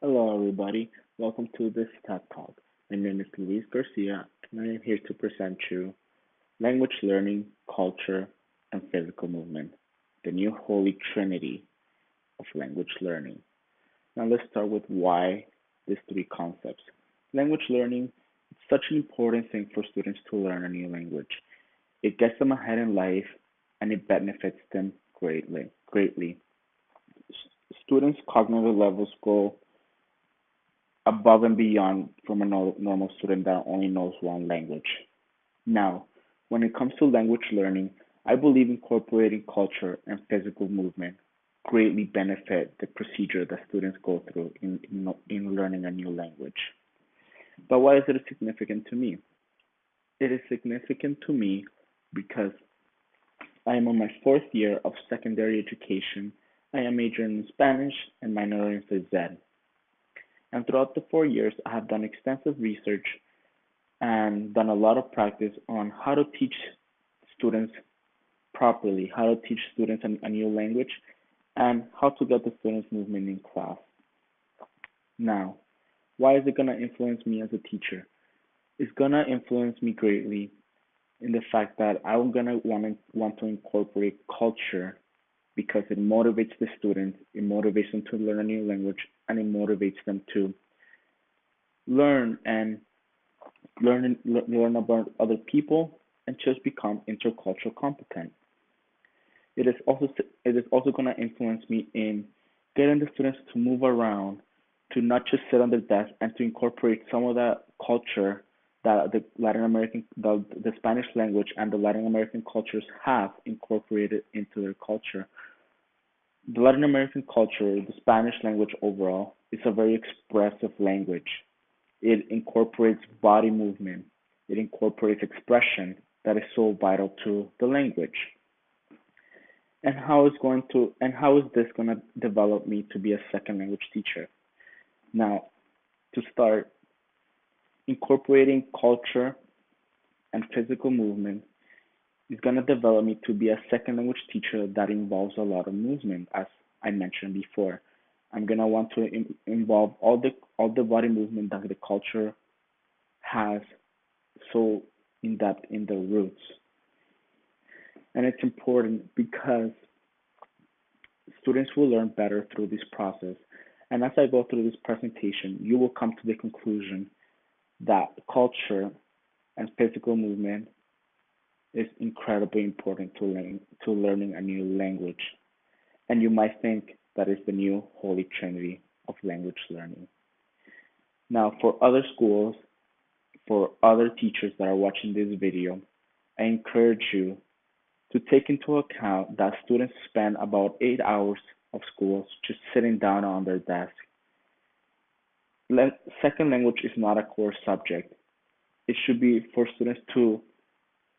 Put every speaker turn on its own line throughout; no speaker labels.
Hello, everybody. Welcome to this TED Talk. My name is Luis Garcia, and I am here to present you language learning, culture, and physical movement, the new holy trinity of language learning. Now, let's start with why these three concepts. Language learning is such an important thing for students to learn a new language. It gets them ahead in life, and it benefits them greatly. Greatly, students' cognitive levels go above and beyond from a normal student that only knows one language. Now, when it comes to language learning, I believe incorporating culture and physical movement greatly benefit the procedure that students go through in learning a new language. But why is it significant to me? It is significant to me because I am on my fourth year of secondary education. I am majoring in Spanish and minoring in phys ed. And throughout the 4 years, I have done extensive research and done a lot of practice on how to teach students properly, how to teach students a new language, and how to get the students movement in class. Now, why is it going to influence me as a teacher? It's going to influence me greatly in the fact that I'm going to want to incorporate culture because it motivates the students, it motivates them to learn a new language, and it motivates them to learn and learn about other people and just become intercultural competent. It is also going to influence me in getting the students to move around, to not just sit on the desk, and to incorporate some of that culture that the Spanish language and the Latin American cultures have incorporated into their culture. The Latin American culture, the Spanish language overall, is a very expressive language. It incorporates body movement. It incorporates expression that is so vital to the language. And how is this going to develop me to be a second language teacher? Now, to start, incorporating culture and physical movement is going to develop me to be a second language teacher that involves a lot of movement, as I mentioned before. I'm going to want to involve all the body movement that the culture has so in depth in the roots. And it's important because students will learn better through this process. And as I go through this presentation, you will come to the conclusion that culture and physical movement is incredibly important to learning a new language. And you might think that is the new holy trinity of language learning. Now, for other schools, for other teachers that are watching this video, I encourage you to take into account that students spend about 8 hours of school just sitting down on their desk. Second language is not a core subject. It should be for students to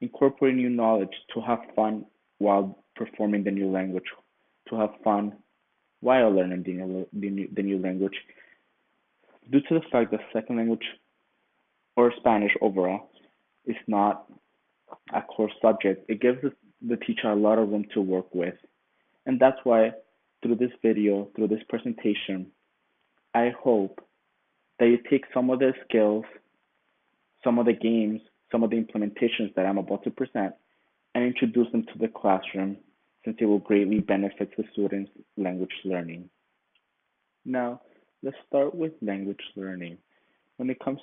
incorporate new knowledge, to have fun while performing the new language, to have fun while learning the new language. Due to the fact that second language or Spanish overall is not a core subject, it gives the teacher a lot of room to work with. And that's why through this video, through this presentation, I hope that you take some of the skills, some of the games, some of the implementations that I'm about to present and introduce them to the classroom since it will greatly benefit the students' language learning. Now, let's start with language learning. When it comes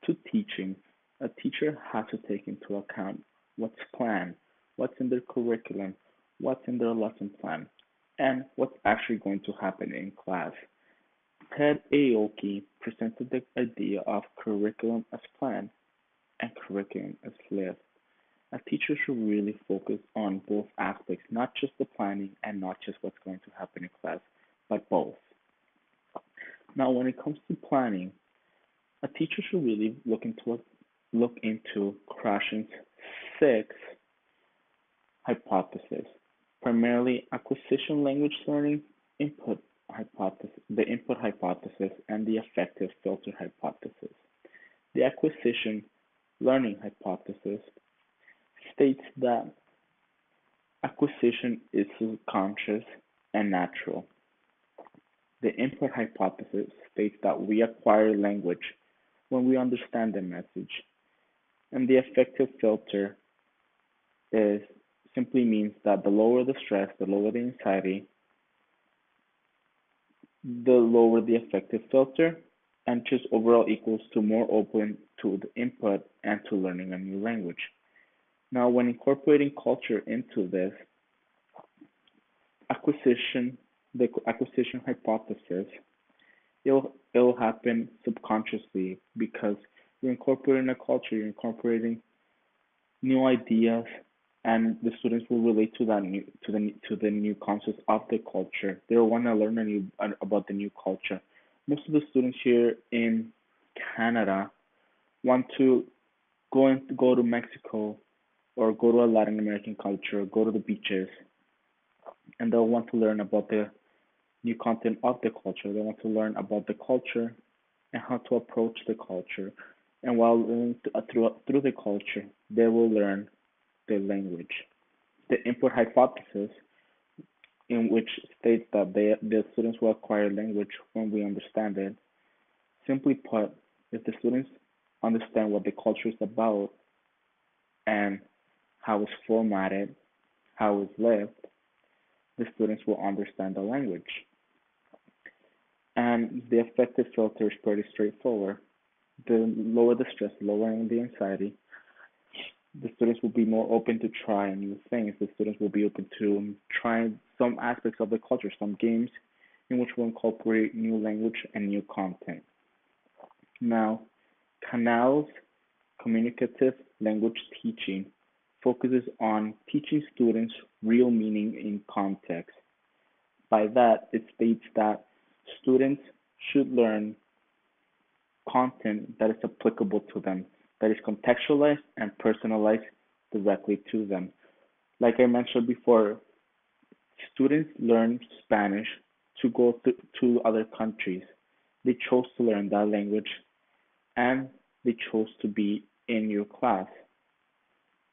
to teaching, a teacher has to take into account what's planned, what's in their curriculum, what's in their lesson plan, and what's actually going to happen in class. Ted Aoki presented the idea of curriculum as planned and curriculum as lived. A teacher should really focus on both aspects, not just the planning and not just what's going to happen in class, but both. Now, when it comes to planning, a teacher should really look into Krashen's six hypotheses, primarily acquisition language learning, the input hypothesis, and the affective filter hypothesis. The acquisition learning hypothesis states that acquisition is subconscious and natural. The input hypothesis states that we acquire language when we understand the message, and the affective filter is simply means that the lower the stress, the lower the anxiety, the lower the affective filter, and just overall equals to more open to the input and to learning a new language. Now, when incorporating culture into this acquisition, the acquisition hypothesis, it'll happen subconsciously because you're incorporating a culture, you're incorporating new ideas, and the students will relate to that new to the new concepts of the culture. They'll want to learn about the new culture. Most of the students here in Canada want to go to Mexico or go to a Latin American culture, go to the beaches, and they'll want to learn about the new content of the culture. They want to learn about the culture and how to approach the culture. And while learning through the culture, they will learn the language. The input hypothesis, in which states that the students will acquire language when we understand it. Simply put, if the students understand what the culture is about and how it's formatted, how it's lived, the students will understand the language. And the affective filter is pretty straightforward. The lower the stress, the lower the anxiety, the students will be more open to trying new things. The students will be open to trying some aspects of the culture, some games in which will incorporate new language and new content. Now, Canal's communicative language teaching focuses on teaching students real meaning in context. By that, it states that students should learn content that is applicable to them, that is contextualized and personalized directly to them. Like I mentioned before, students learn Spanish to go to other countries. They chose to learn that language and they chose to be in your class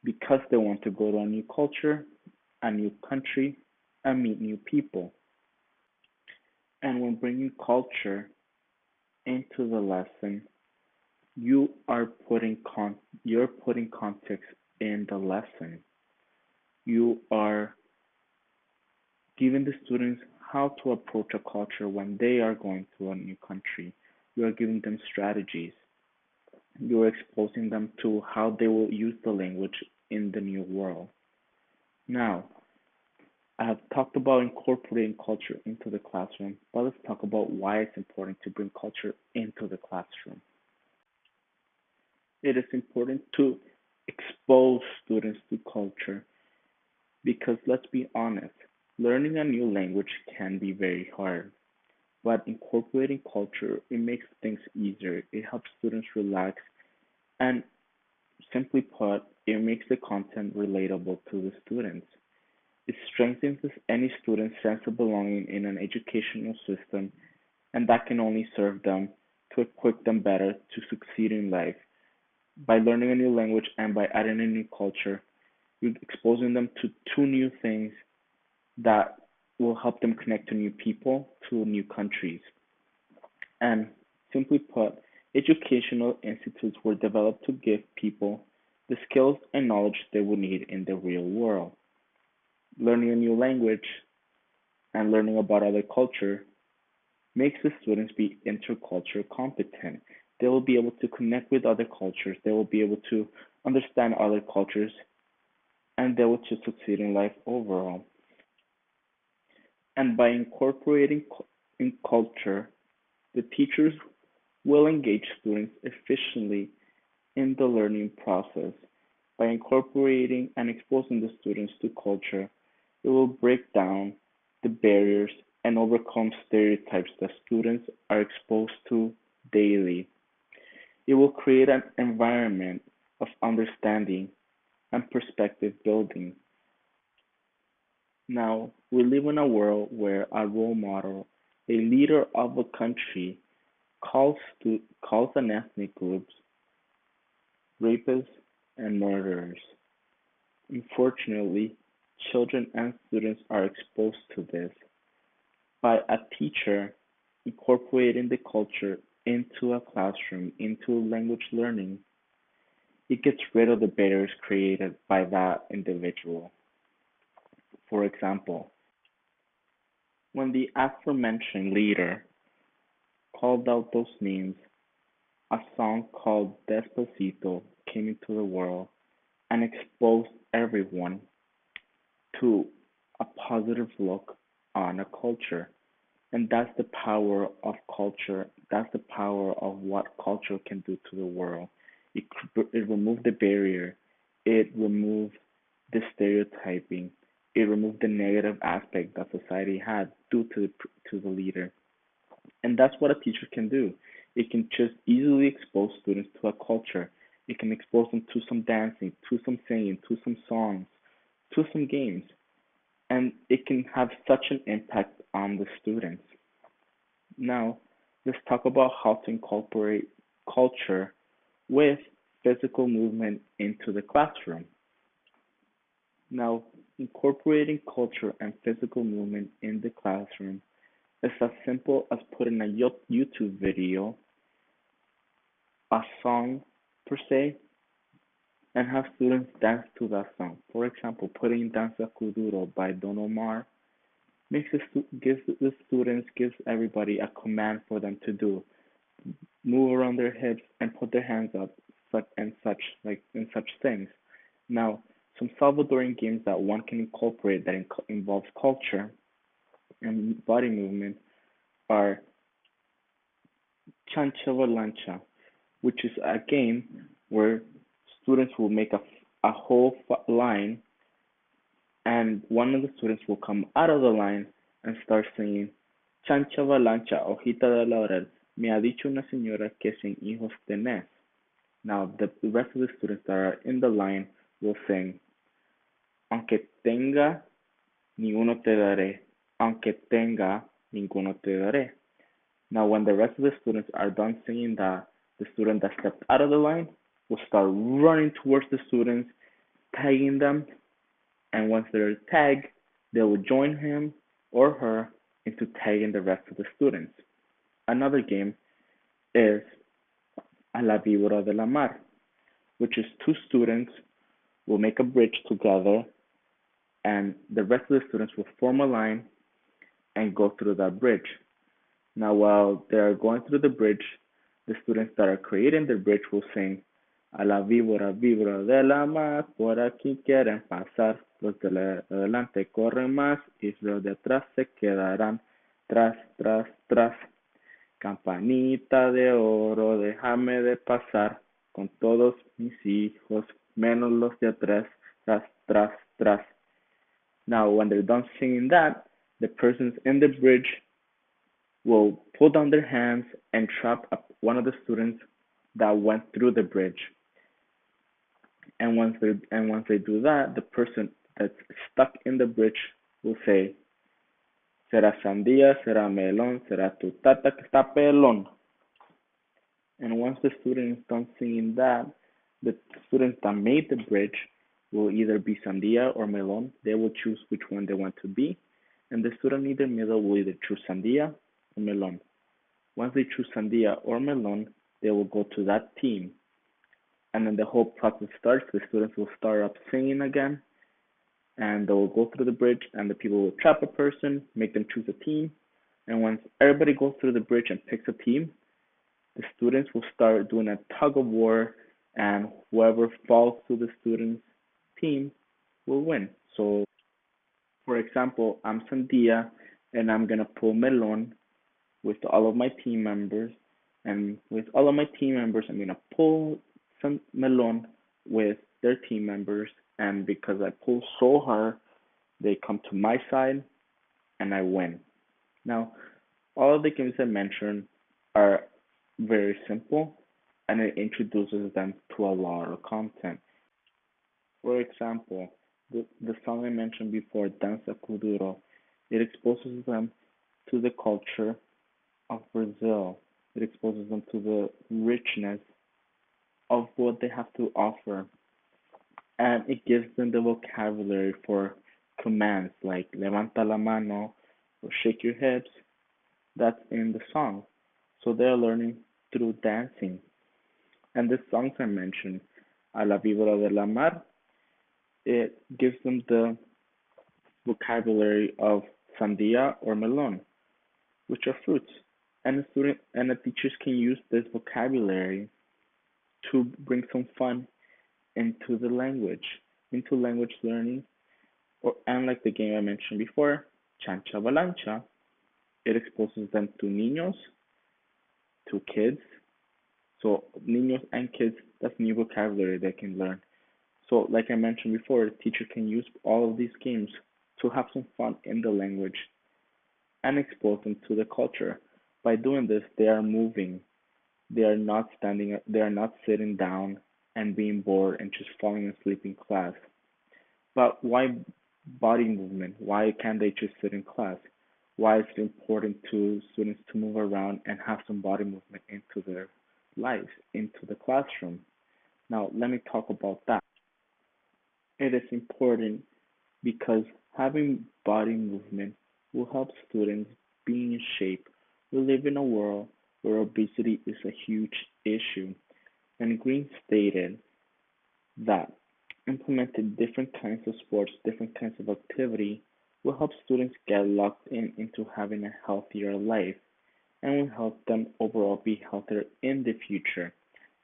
because they want to go to a new culture, a new country, and meet new people. And when bringing culture into the lesson, you are you're putting context in the lesson. You are giving the students how to approach a culture when they are going to a new country. You are giving them strategies. You are exposing them to how they will use the language in the new world. Now, I have talked about incorporating culture into the classroom, but let's talk about why it's important to bring culture into the classroom. It is important to expose students to culture because let's be honest, learning a new language can be very hard, but incorporating culture, it makes things easier. It helps students relax and simply put, it makes the content relatable to the students. It strengthens any student's sense of belonging in an educational system, and that can only serve them to equip them better to succeed in life. By learning a new language and by adding a new culture, you're exposing them to two new things that will help them connect to new people, to new countries. And simply put, educational institutes were developed to give people the skills and knowledge they would need in the real world. Learning a new language and learning about other culture makes the students be interculture competent. They will be able to connect with other cultures. They will be able to understand other cultures and they will just succeed in life overall. And by incorporating in culture, the teachers will engage students efficiently in the learning process. By incorporating and exposing the students to culture, it will break down the barriers and overcome stereotypes that students are exposed to daily. It will create an environment of understanding and perspective building. Now, we live in a world where a role model, a leader of a country, calls an ethnic groups rapists and murderers. Unfortunately, children and students are exposed to this by a teacher incorporating the culture into a classroom, into language learning, it gets rid of the barriers created by that individual. For example, when the aforementioned leader called out those names, a song called Despacito came into the world and exposed everyone to a positive look on a culture. And that's the power of culture. That's the power of what culture can do to the world. It removed the barrier. It removed the stereotyping. It removed the negative aspect that society had due to the leader. And that's what a teacher can do. It can just easily expose students to a culture. It can expose them to some dancing, to some singing, to some songs, to some games. And it can have such an impact on the students. Now, let's talk about how to incorporate culture with physical movement into the classroom. Now, incorporating culture and physical movement in the classroom is as simple as putting a YouTube video, a song per se, and have students dance to that song. For example, putting Danza Kuduro by Don Omar gives the students, gives everybody a command for them to do. Move around their hips and put their hands up, and such like and such things. Now, some Salvadoran games that one can incorporate that involves culture and body movement are Chancha Valancha, which is a game where students will make a whole line, and one of the students will come out of the line and start singing Chancha Valancha, hojita de laurel, me ha dicho una señora que sin hijos tenés. Now, the rest of the students that are in the line will sing, aunque tenga, ninguno te daré, aunque tenga, ninguno te daré. Now, when the rest of the students are done singing that, the student that stepped out of the line will start running towards the students, tagging them, and once they're tagged, they will join him or her into tagging the rest of the students. Another game is A la Víbora de la Mar, which is two students will make a bridge together, and the rest of the students will form a line and go through that bridge. Now, while they are going through the bridge, the students that are creating the bridge will sing A la víbora, víbora de la mar, por aquí quieren pasar. Los de adelante corren más y los de atrás se quedarán. Tras, tras, tras. Campanita de oro, déjame de pasar con todos mis hijos, menos los de atrás. Tras, tras, tras. Now, when they're done singing that, the persons in the bridge will pull down their hands and trap one of the students that went through the bridge. And once they do that, the person that's stuck in the bridge will say, "Será sandía, será melón, será tu tata que está pelón." And once the student is done singing that, the students that made the bridge will either be sandía or melón. They will choose which one they want to be, and the student in the middle will either choose sandía or melón. Once they choose sandía or melón, they will go to that team, and then the whole process starts. The students will start up singing again, and they will go through the bridge, and the people will trap a person, make them choose a team, and once everybody goes through the bridge and picks a team, the students will start doing a tug of war, and whoever falls to the students' team will win. So, for example, I'm Sandia, and I'm gonna pull Melon with all of my team members, and with all of my team members, I'm gonna pull some Melon with their team members, and because I pull so hard, they come to my side, and I win. Now, all of the games I mentioned are very simple, and it introduces them to a lot of content. For example, the song I mentioned before, Danza Kuduro, it exposes them to the culture of Brazil. It exposes them to the richness of what they have to offer, and it gives them the vocabulary for commands like levanta la mano or shake your hips that's in the song. So they're learning through dancing. And the songs I mentioned, A la Vibra de la Mar, it gives them the vocabulary of sandia or melon, which are fruits. And the student and the teachers can use this vocabulary to bring some fun into the language, into language learning, or and like the game I mentioned before, Chancha Balancha, it exposes them to niños, to kids. So niños and kids, that's new vocabulary they can learn. So like I mentioned before, the teacher can use all of these games to have some fun in the language and expose them to the culture. By doing this, they are moving. They are not standing, they are not sitting down and being bored and just falling asleep in class. But why body movement? Why can't they just sit in class? Why is it important to students to move around and have some body movement into their lives, into the classroom? Now, let me talk about that. It is important because having body movement will help students be in shape. We live in a world where obesity is a huge issue, and Green stated that implementing different kinds of sports, different kinds of activity will help students get locked in into having a healthier life and will help them overall be healthier in the future.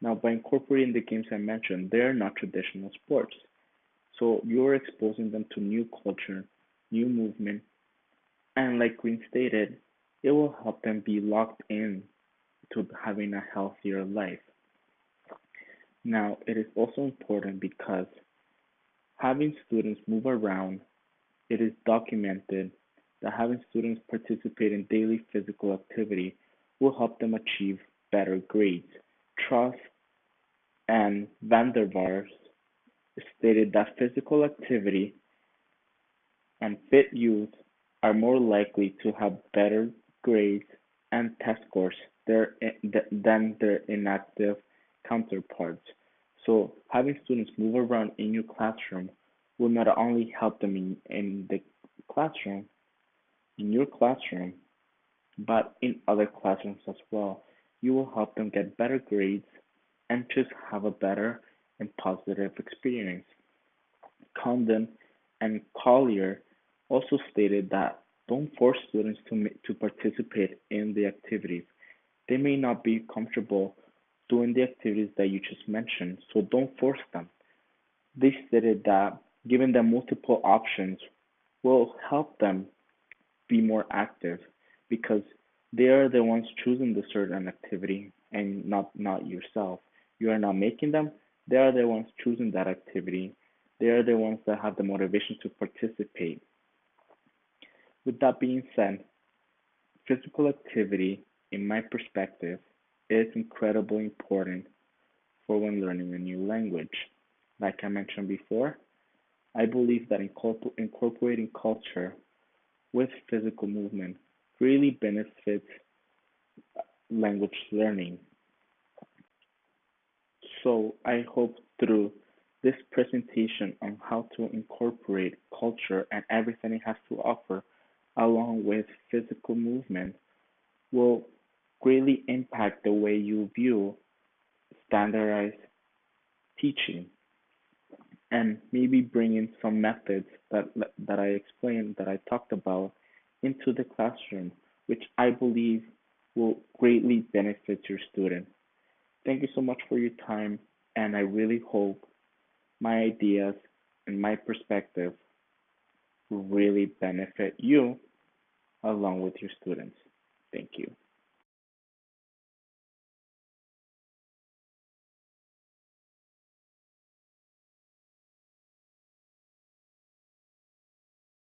Now, by incorporating the games I mentioned, they're not traditional sports. So you're exposing them to new culture, new movement, and like Green stated, it will help them be locked in to having a healthier life. Now, it is also important because having students move around, it is documented that having students participate in daily physical activity will help them achieve better grades. Truss and Van der Waals stated that physical activity and fit youth are more likely to have better grades and test scores than their inactive counterparts. So having students move around in your classroom will not only help them in the classroom, in your classroom, but in other classrooms as well. You will help them get better grades and just have a better and positive experience. Condon and Collier also stated that don't force students to participate in the activities. They may not be comfortable doing the activities that you just mentioned, so don't force them. They stated that giving them multiple options will help them be more active because they are the ones choosing the certain activity and not yourself. You are not making them. They are the ones choosing that activity. They are the ones that have the motivation to participate. With that being said, physical activity, in my perspective, is incredibly important for when learning a new language. Like I mentioned before, I believe that incorporating culture with physical movement really benefits language learning. So I hope through this presentation on how to incorporate culture and everything it has to offer, along with physical movement, will greatly impact the way you view standardized teaching and maybe bring in some methods that I explained, that I talked about into the classroom, which I believe will greatly benefit your student. Thank you so much for your time, and I really hope my ideas and my perspective will really benefit you along with your students. Thank you.